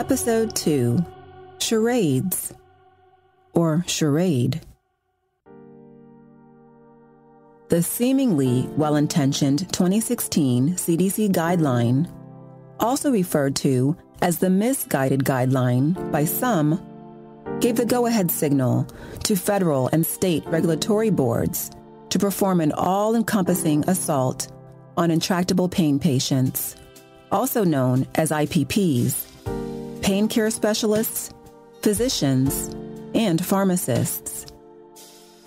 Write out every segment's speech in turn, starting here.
Episode 2, Charades, or Charade. The seemingly well-intentioned 2016 CDC Guideline, also referred to as the misguided guideline by some, gave the go-ahead signal to federal and state regulatory boards to perform an all-encompassing assault on intractable pain patients, also known as IPPs, pain care specialists, physicians, and pharmacists.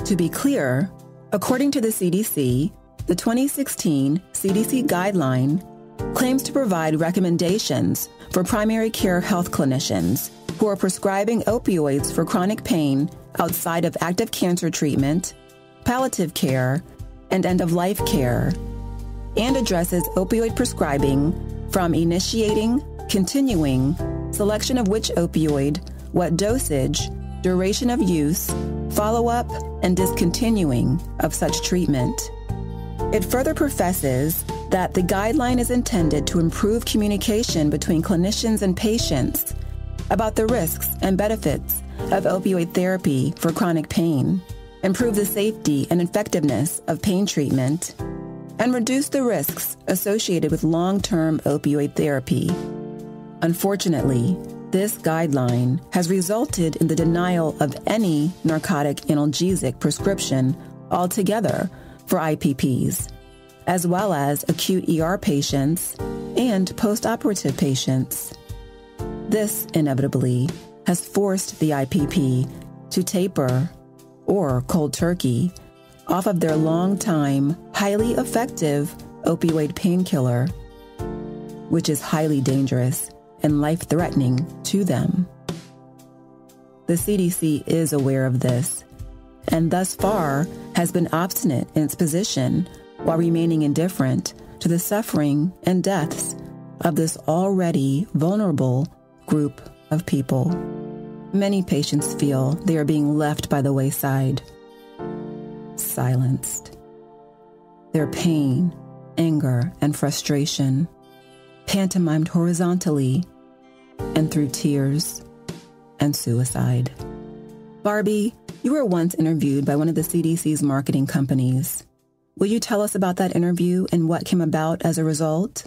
To be clear, according to the CDC, the 2016 CDC Guideline claims to provide recommendations for primary care health clinicians who are prescribing opioids for chronic pain outside of active cancer treatment, palliative care, and end-of-life care, and addresses opioid prescribing from initiating, continuing, selection of which opioid, what dosage, duration of use, follow-up, and discontinuing of such treatment. It further professes that the guideline is intended to improve communication between clinicians and patients about the risks and benefits of opioid therapy for chronic pain, improve the safety and effectiveness of pain treatment, and reduce the risks associated with long-term opioid therapy. Unfortunately, this guideline has resulted in the denial of any narcotic analgesic prescription altogether for IPPs, as well as acute ER patients and post-operative patients. This inevitably has forced the IPP to taper, or cold turkey, off of their long-time, highly effective opioid painkiller, which is highly dangerous and life-threatening to them. The CDC is aware of this, and thus far has been obstinate in its position while remaining indifferent to the suffering and deaths of this already vulnerable group of people. Many patients feel they are being left by the wayside, silenced. Their pain, anger, and frustration pantomimed horizontally and through tears and suicide. Barbie, you were once interviewed by one of the CDC's marketing companies. Will you tell us about that interview and what came about as a result?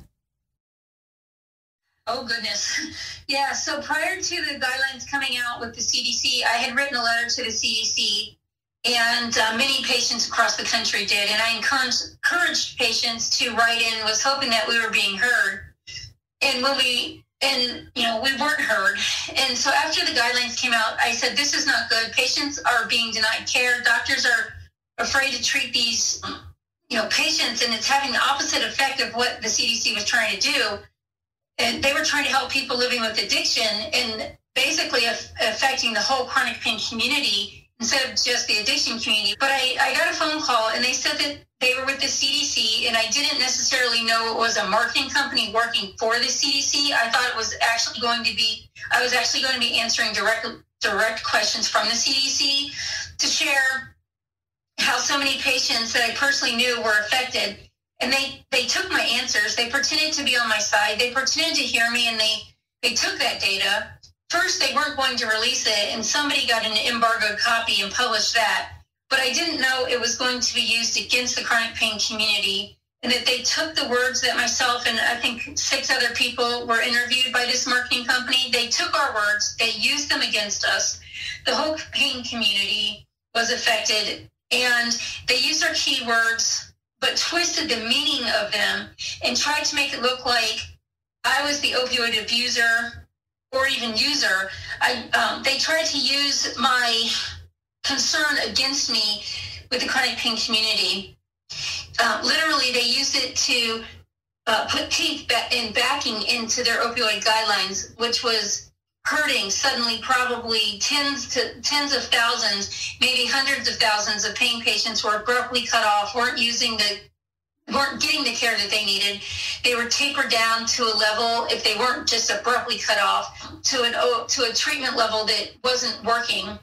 Oh, goodness. Yeah, so prior to the guidelines coming out with the CDC, I had written a letter to the CDC, and many patients across the country did, and I encouraged patients to write in, was hoping that we were being heard. And we weren't heard. And so after the guidelines came out, I said, this is not good. Patients are being denied care. Doctors are afraid to treat these, patients, and it's having the opposite effect of what the CDC was trying to do. And they were trying to help people living with addiction and basically affecting the whole chronic pain community instead of just the addiction community. But I got a phone call, and they said that they were with the CDC, and I didn't necessarily know it was a marketing company working for the CDC. I thought it was actually going to be answering direct questions from the CDC to share how so many patients that I personally knew were affected. And they took my answers. They pretended to be on my side. They pretended to hear me, and they took that data. First, they weren't going to release it, and somebody got an embargoed copy and published that. But I didn't know it was going to be used against the chronic pain community, and that they took the words that myself and I think 6 other people were interviewed by this marketing company. They took our words, they used them against us. The whole pain community was affected, and they used our keywords, but twisted the meaning of them and tried to make it look like I was the opioid abuser or even user. They tried to use my concern against me with the chronic pain community. Literally, they used it to put teeth and backing into their opioid guidelines, which was hurting suddenly probably tens of thousands, maybe hundreds of thousands of pain patients were abruptly cut off, weren't getting the care that they needed. They were tapered down to a level, if they weren't just abruptly cut off, to a treatment level that wasn't working.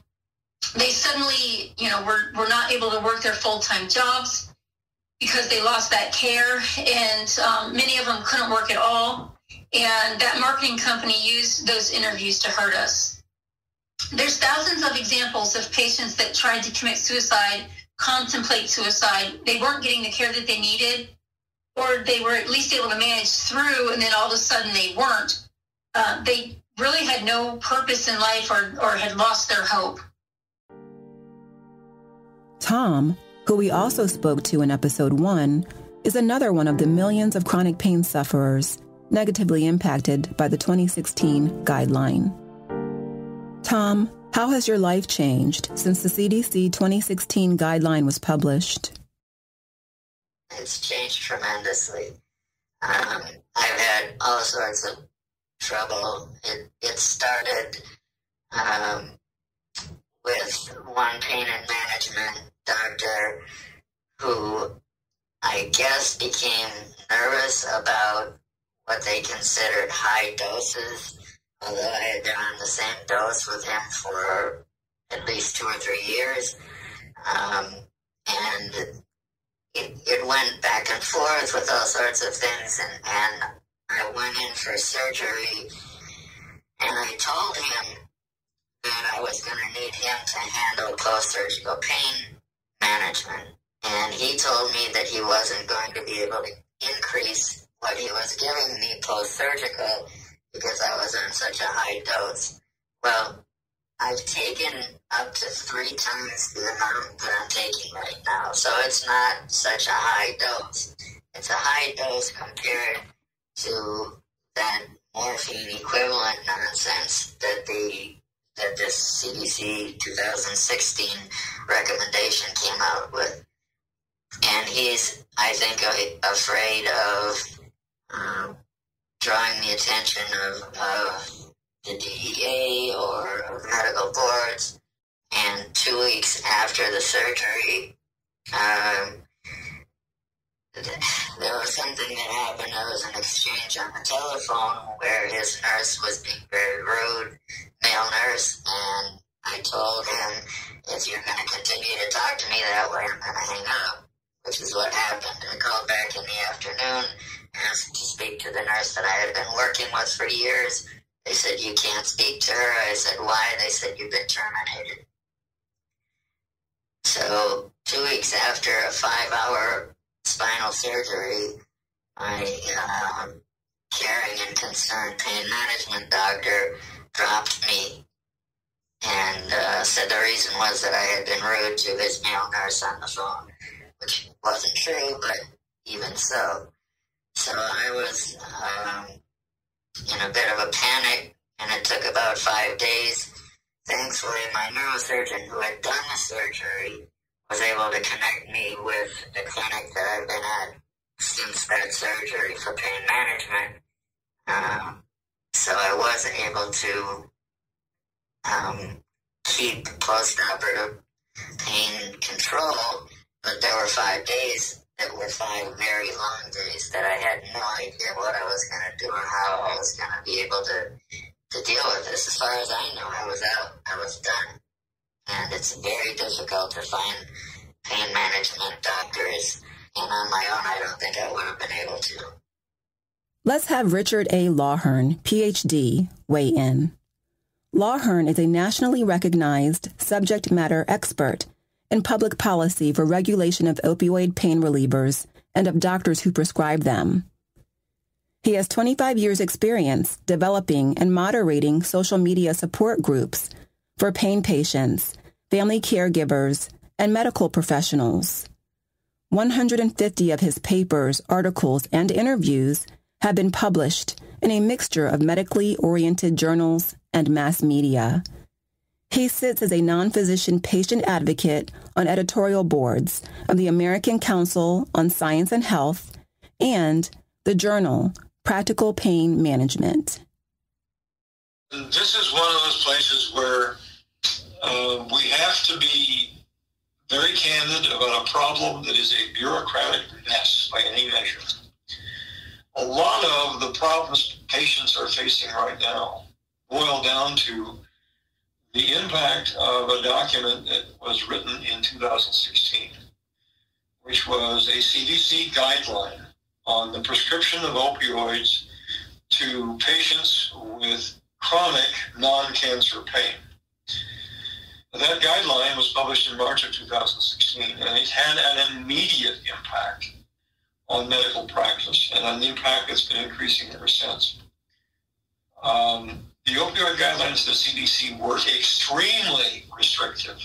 They suddenly, were not able to work their full-time jobs because they lost that care, and many of them couldn't work at all. And that marketing company used those interviews to hurt us. There's thousands of examples of patients that tried to commit suicide, contemplate suicide. They weren't getting the care that they needed, or they were at least able to manage through, and then all of a sudden they weren't. They really had no purpose in life or had lost their hope. Tom, who we also spoke to in episode 1, is another one of the millions of chronic pain sufferers negatively impacted by the 2016 guideline. Tom, how has your life changed since the CDC 2016 guideline was published? It's changed tremendously. I've had all sorts of trouble. It started with one pain and management doctor who I guess became nervous about what they considered high doses, although I had been on the same dose with him for at least 2 or 3 years. And it went back and forth with all sorts of things, and I went in for surgery, and I told him that I was going to need him to handle post-surgical pain management. And he told me that he wasn't going to be able to increase what he was giving me post-surgical because I was on such a high dose. Well, I've taken up to 3 times the amount that I'm taking right now, so it's not such a high dose. It's a high dose compared to that morphine equivalent nonsense that this CDC 2016 recommendation came out with. And he's, I think, afraid of drawing the attention of the DEA or of medical boards. And 2 weeks after the surgery, there was something that happened. There was an exchange on the telephone where his nurse was being very rude, male nurse, and I told him, if you're going to continue to talk to me that way, I'm going to hang up, which is what happened. I called back in the afternoon, asked to speak to the nurse that I had been working with for years. They said, you can't speak to her. I said, why? They said, you've been terminated. So 2 weeks after a 5-hour spinal surgery, my caring and concerned pain management doctor dropped me and said the reason was that I had been rude to his male nurse on the phone, which wasn't true, but even so. So I was in a bit of a panic, and it took about 5 days. Thankfully, my neurosurgeon who had done the surgery was able to connect me with the clinic that I've been at since that surgery for pain management. So I was able to keep post-operative pain control, but there were 5 days that were 5 very long days that I had no idea what I was going to do or how I was going to be able to deal with this. As far as I know, I was out. I was done. And it's very difficult to find pain management doctors. And on my own, I don't think I would have been able to. Let's have Richard A. Lawhern, Ph.D., weigh in. Lawhern is a nationally recognized subject matter expert in public policy for regulation of opioid pain relievers and of doctors who prescribe them. He has 25 years' experience developing and moderating social media support groups for pain patients, family caregivers, and medical professionals. 150 of his papers, articles, and interviews have been published in a mixture of medically oriented journals and mass media. He sits as a non-physician patient advocate on editorial boards of the American Council on Science and Health and the journal Practical Pain Management. This is one of those places where we have to be very candid about a problem that is a bureaucratic mess by any measure. A lot of the problems patients are facing right now boil down to the impact of a document that was written in 2016, which was a CDC guideline on the prescription of opioids to to patients with chronic non-cancer pain. That guideline was published in March of 2016, and it had an immediate impact on medical practice, and an impact that's been increasing ever since. The opioid guidelines of the CDC were extremely restrictive,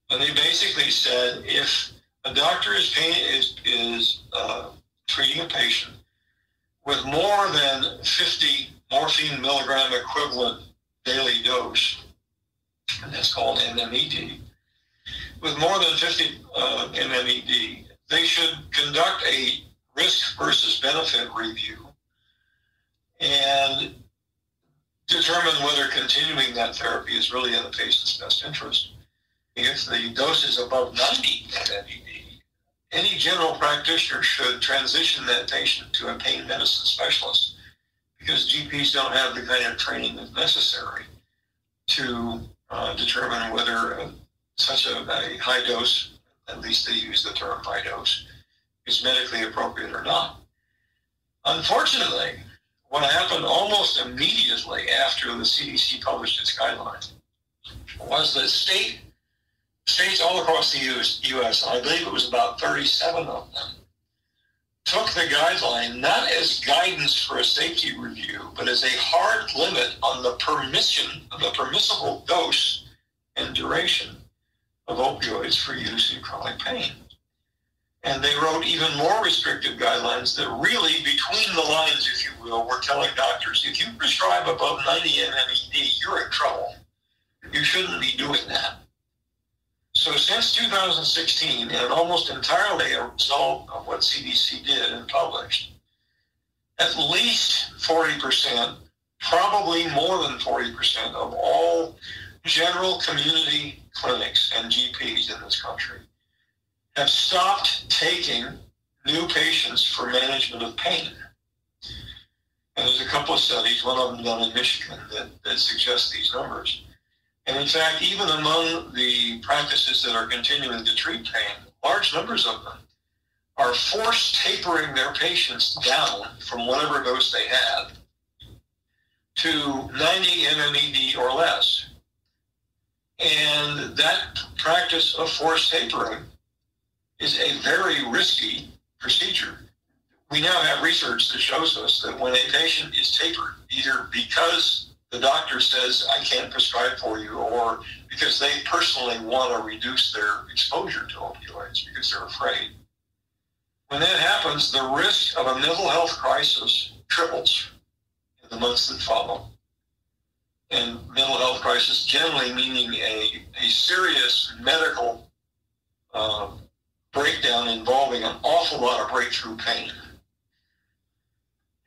and they basically said if a doctor is treating a patient with more than 50 morphine milligram equivalent daily dose, and that's called MMED, with more than 50 MMED, they should conduct a risk versus benefit review and determine whether continuing that therapy is really in the patient's best interest. If the dose is above 90 MMED, any general practitioner should transition that patient to a pain medicine specialist, because GPs don't have the kind of training that's necessary to determine whether such a high dose, at least they use the term high dose, is medically appropriate or not. Unfortunately, what happened almost immediately after the CDC published its guidelines was that states all across the U.S., I believe it was about 37 of them, took the guideline not as guidance for a safety review, but as a hard limit on the permissible dose and duration of opioids for use in chronic pain. And they wrote even more restrictive guidelines that really, between the lines, if you will, were telling doctors, if you prescribe above 90 MMED, you're in trouble. You shouldn't be doing that. So since 2016, and almost entirely a result of what CDC did and published, at least 40%, probably more than 40% of all general community clinics and GPs in this country have stopped taking new patients for management of pain. And there's a couple of studies, one of them done in Michigan, that suggest these numbers. And in fact, even among the practices that are continuing to treat pain, large numbers of them are forced tapering their patients down from whatever dose they had to 90 MMED or less. And that practice of forced tapering is a very risky procedure. We now have research that shows us that when a patient is tapered, either because the doctor says, I can't prescribe for you, or because they personally want to reduce their exposure to opioids because they're afraid. When that happens, the risk of a mental health crisis triples in the months that follow. And mental health crisis generally meaning a serious medical breakdown involving an awful lot of breakthrough pain.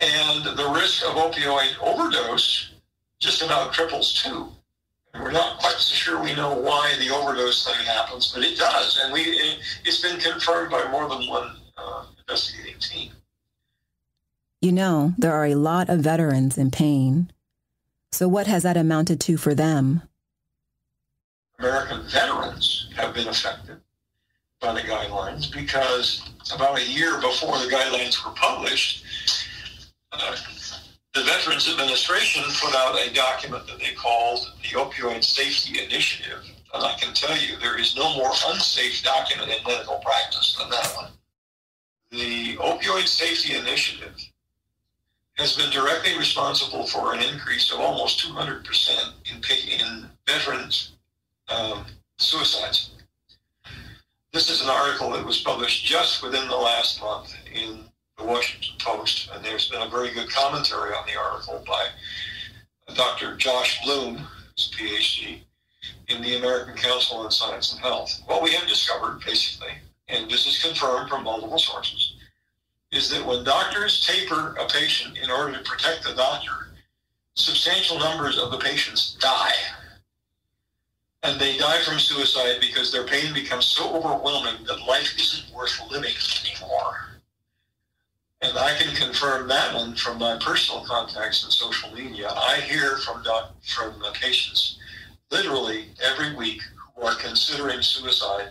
And the risk of opioid overdose just about triples too. And we're not quite so sure we know why the overdose thing happens, but it does. And it's been confirmed by more than one investigating team. You know, there are a lot of veterans in pain. So what has that amounted to for them? American veterans have been affected by the guidelines because about a year before the guidelines were published, the Veterans Administration put out a document that they called the Opioid Safety Initiative. And I can tell you there is no more unsafe document in medical practice than that one. The Opioid Safety Initiative has been directly responsible for an increase of almost 200% in veterans' suicides. This is an article that was published just within the last month in the Washington Post, and there's been a very good commentary on the article by Dr. Josh Bloom, who's a PhD, in the American Council on Science and Health. What we have discovered, basically, and this is confirmed from multiple sources, is that when doctors taper a patient in order to protect the doctor, substantial numbers of the patients die. And they die from suicide because their pain becomes so overwhelming that life isn't worth living anymore. And I can confirm that one from my personal contacts in social media. I hear from patients literally every week who are considering suicide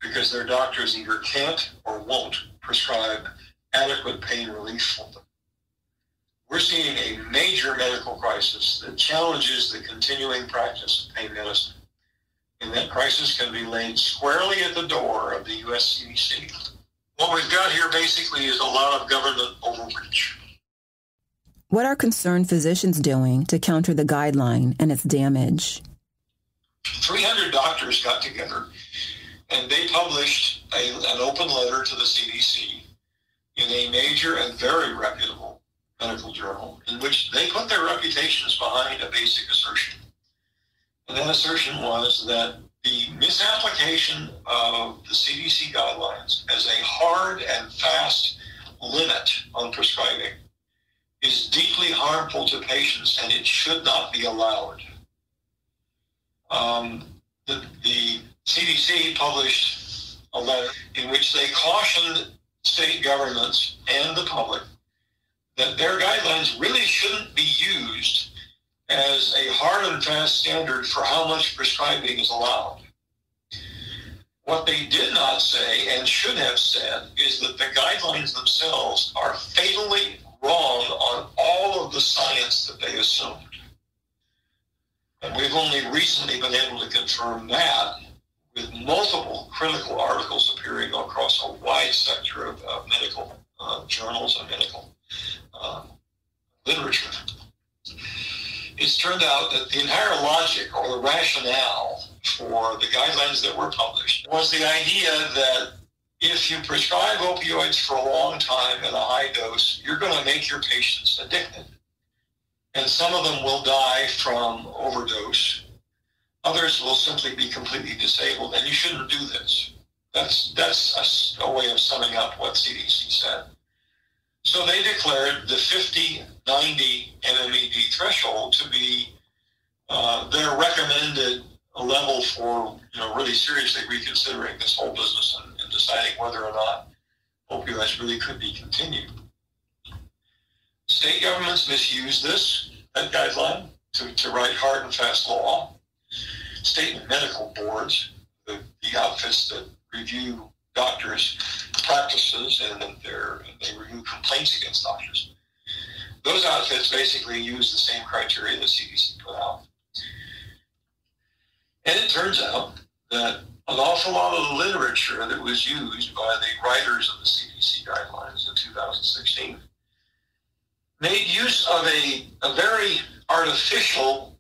because their doctors either can't or won't prescribe adequate pain relief for them. we're seeing a major medical crisis that challenges the continuing practice of pain medicine. And that crisis can be laid squarely at the door of the U.S. CDC. What we've got here basically is a lot of government overreach. What are concerned physicians doing to counter the guideline and its damage? 300 doctors got together and they published an open letter to the CDC in a major and very reputable medical journal in which they put their reputations behind a basic assertion. And that assertion was that the misapplication of the CDC guidelines as a hard and fast limit on prescribing is deeply harmful to patients and it should not be allowed. The CDC published a letter in which they cautioned state governments and the public that their guidelines really shouldn't be used as a hard and fast standard for how much prescribing is allowed. What they did not say and should have said is that the guidelines themselves are fatally wrong on all of the science that they assumed. And we've only recently been able to confirm that with multiple critical articles appearing across a wide sector of medical journals and medical literature. It's turned out that the entire logic or the rationale for the guidelines that were published was the idea that if you prescribe opioids for a long time at a high dose, you're going to make your patients addicted. And some of them will die from overdose. Others will simply be completely disabled, and you shouldn't do this. That's a way of summing up what CDC said. So they declared the 50-90 MMED threshold to be their recommended level for really seriously reconsidering this whole business and deciding whether or not opioids really could be continued. State governments misuse that guideline to write hard and fast law. State medical boards, the outfits that review doctors' practices and they review complaints against doctors. Those outfits basically use the same criteria the CDC put out. And it turns out that an awful lot of the literature that was used by the writers of the CDC guidelines in 2016 made use of a very artificial,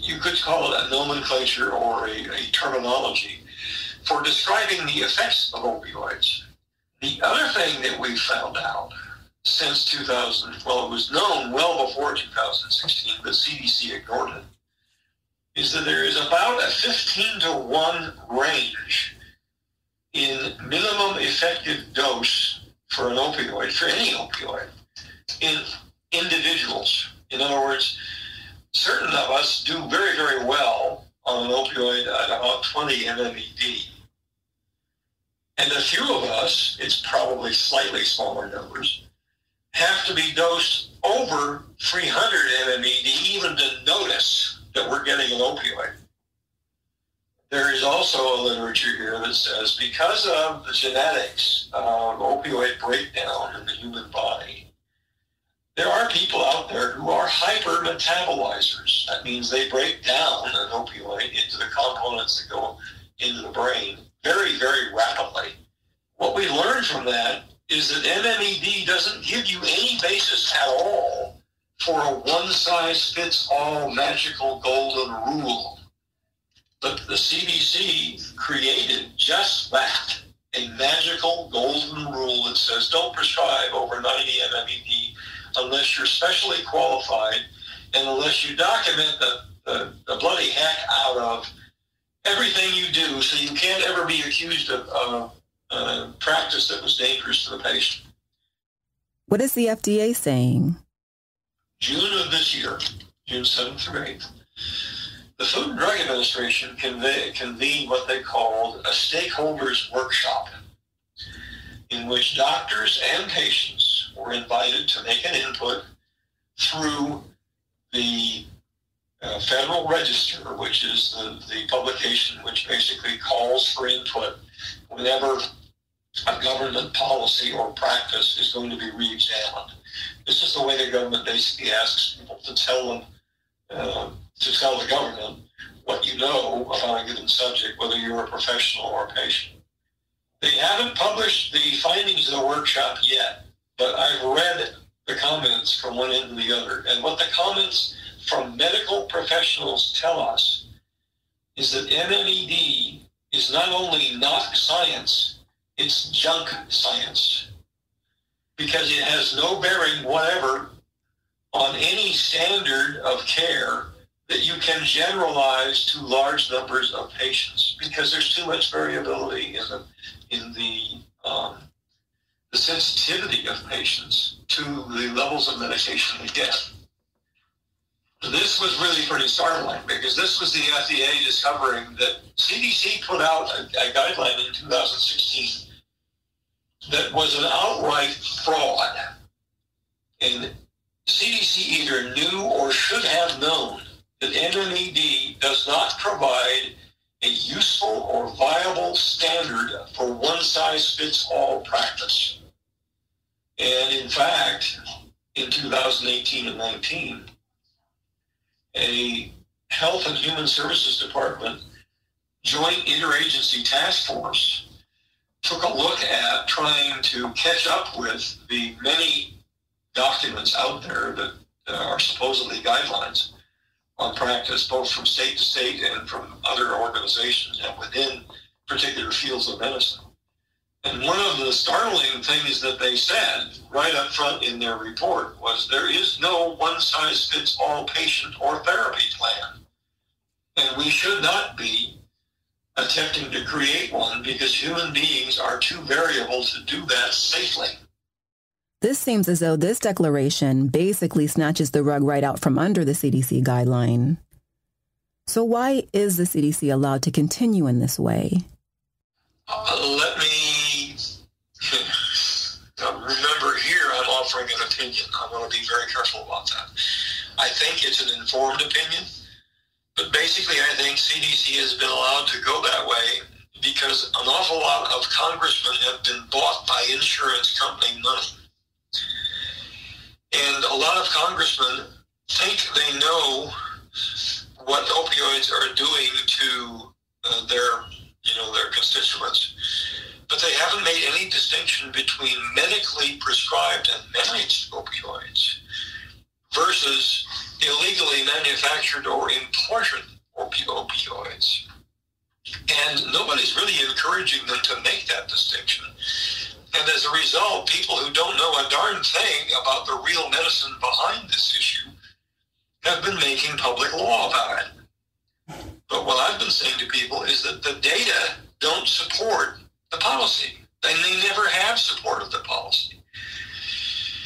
you could call it a nomenclature or a terminology for describing the effects of opioids. The other thing that we found out since 2000, well, it was known well before 2016, but CDC ignored it, is that there is about a 15-to-1 range in minimum effective dose for an opioid, for any opioid, in individuals. In other words, certain of us do very, very well on an opioid at about 20 MMED. And a few of us, it's probably slightly smaller numbers, have to be dosed over 300 MMED even to notice that we're getting an opioid. There is also a literature here that says because of the genetics of opioid breakdown in the human body, there are people out there who are hyper-metabolizers. That means they break down an opioid into the components that go into the brain very, very rapidly. What we learned from that is that MMED doesn't give you any basis at all for a one-size-fits-all magical golden rule. But the CDC created just that, a magical golden rule that says don't prescribe over 90 MMED unless you're specially qualified and unless you document the bloody heck out of everything you do, so you can't ever be accused of practice that was dangerous to the patient. What is the FDA saying? June of this year, June 7th through 8th, the Food and Drug Administration convened what they called a stakeholders workshop, in which doctors and patients were invited to make an input through the Federal Register, which is the publication which basically calls for input whenever a government policy or practice is going to be re-examined. This is the way the government basically asks people to tell the government what you know about a given subject, whether you're a professional or a patient. They haven't published the findings of the workshop yet, but I've read the comments from one end to the other. And what the comments from medical professionals tell us is that MMED is not only not science, it's junk science, because it has no bearing whatever on any standard of care that you can generalize to large numbers of patients, because there's too much variability in the sensitivity of patients to the levels of medication they get. This was really pretty startling, because this was the FDA discovering that CDC put out a guideline in 2016 that was an outright fraud. And CDC either knew or should have known that MMED does not provide a useful or viable standard for one-size-fits-all practice. And in fact, in 2018 and 19, a Health and Human Services Department joint interagency task force took a look at trying to catch up with the many documents out there that are supposedly guidelines on practice, both from state to state and from other organizations and within particular fields of medicine. And one of the startling things that they said right up front in their report was there is no one-size-fits-all patient or therapy plan. And we should not be attempting to create one, because human beings are too variable to do that safely. This seems as though this declaration basically snatches the rug right out from under the CDC guideline. So why is the CDC allowed to continue in this way? Let me remember here, I'm offering an opinion. I want to be very careful about that. I think it's an informed opinion, but basically I think CDC has been allowed to go that way because an awful lot of congressmen have been bought by insurance company money. And a lot of congressmen think they know what opioids are doing to their constituents, but they haven't made any distinction between medically prescribed and managed opioids versus illegally manufactured or imported opioids. And nobody's really encouraging them to make that distinction. And as a result, people who don't know a darn thing about the real medicine behind this issue have been making public law about it. But what I've been saying to people is that the data don't support the policy, and they never have supported the policy.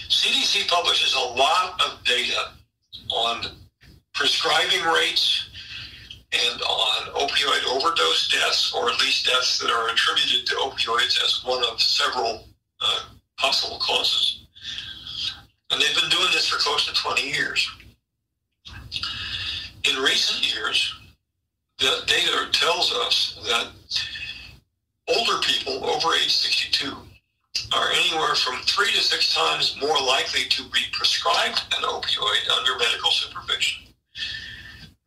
CDC publishes a lot of data on prescribing rates and on opioid overdose deaths, or at least deaths that are attributed to opioids as one of several possible causes. And they've been doing this for close to 20 years. In recent years, the data tells us that older people over age 62 are anywhere from 3 to 6 times more likely to be prescribed an opioid under medical supervision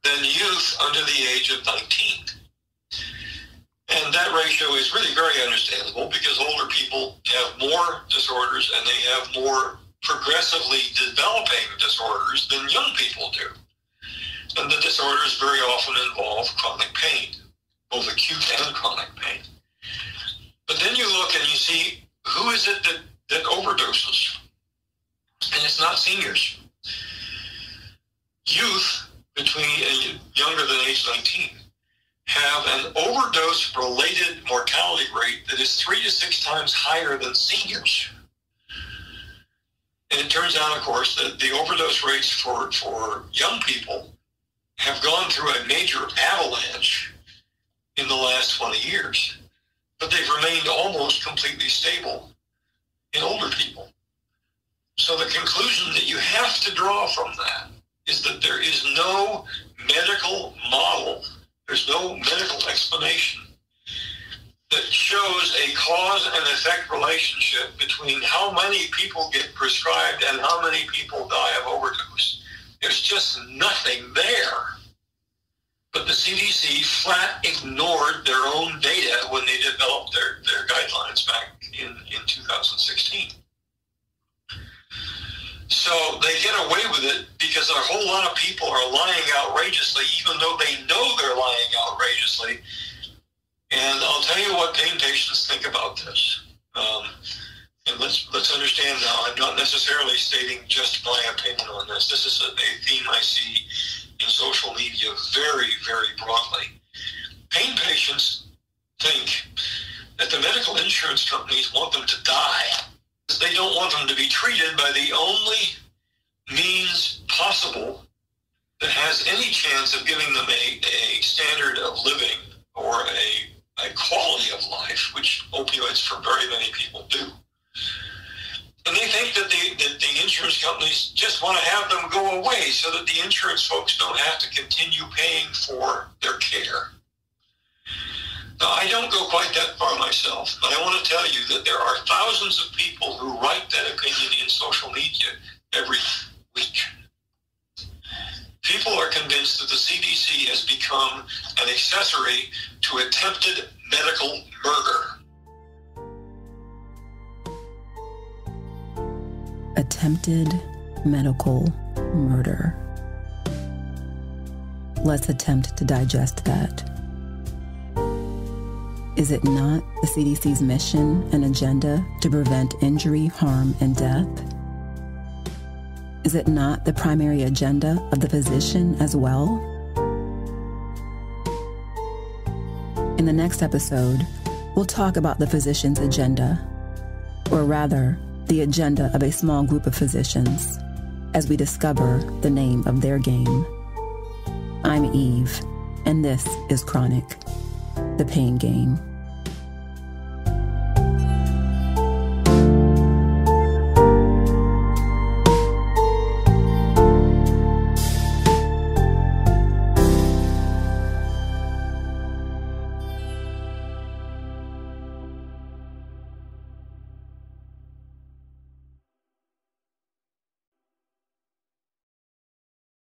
than youth under the age of 19. And that ratio is really very understandable because older people have more disorders and they have more progressively developing disorders than young people do. And the disorders very often involve chronic pain, both acute and chronic pain. But then you look and you see, who is it that overdoses? And it's not seniors. Youth between younger than age 19 have an overdose-related mortality rate that is 3 to 6 times higher than seniors. And it turns out, of course, that the overdose rates for young people have gone through a major avalanche in the last 20 years. But they've remained almost completely stable in older people. So the conclusion that you have to draw from that is that there is no medical model, there's no medical explanation that shows a cause and effect relationship between how many people get prescribed and how many people die of overdose. There's just nothing there. But the CDC flat ignored their own data when they developed their guidelines back in 2016. So they get away with it because a whole lot of people are lying outrageously, even though they know they're lying outrageously. And I'll tell you what pain patients think about this. And let's understand now, I'm not necessarily stating just my opinion on this. This is a theme I see in social media very, very broadly. Pain patients think that the medical insurance companies want them to die. They don't want them to be treated by the only means possible that has any chance of giving them a standard of living or a quality of life, which opioids for very many people do. And they think that the insurance companies just want to have them go away so that the insurance folks don't have to continue paying for their care. Now, I don't go quite that far myself, but I want to tell you that there are thousands of people who write that opinion in social media every week. People are convinced that the CDC has become an accessory to attempted medical murder. Attempted medical murder. Let's attempt to digest that. Is it not the CDC's mission and agenda to prevent injury, harm, and death? Is it not the primary agenda of the physician as well? In the next episode, we'll talk about the physician's agenda, or rather, the agenda of a small group of physicians, as we discover the name of their game. I'm Eve, and this is Chronic, the Pain Game.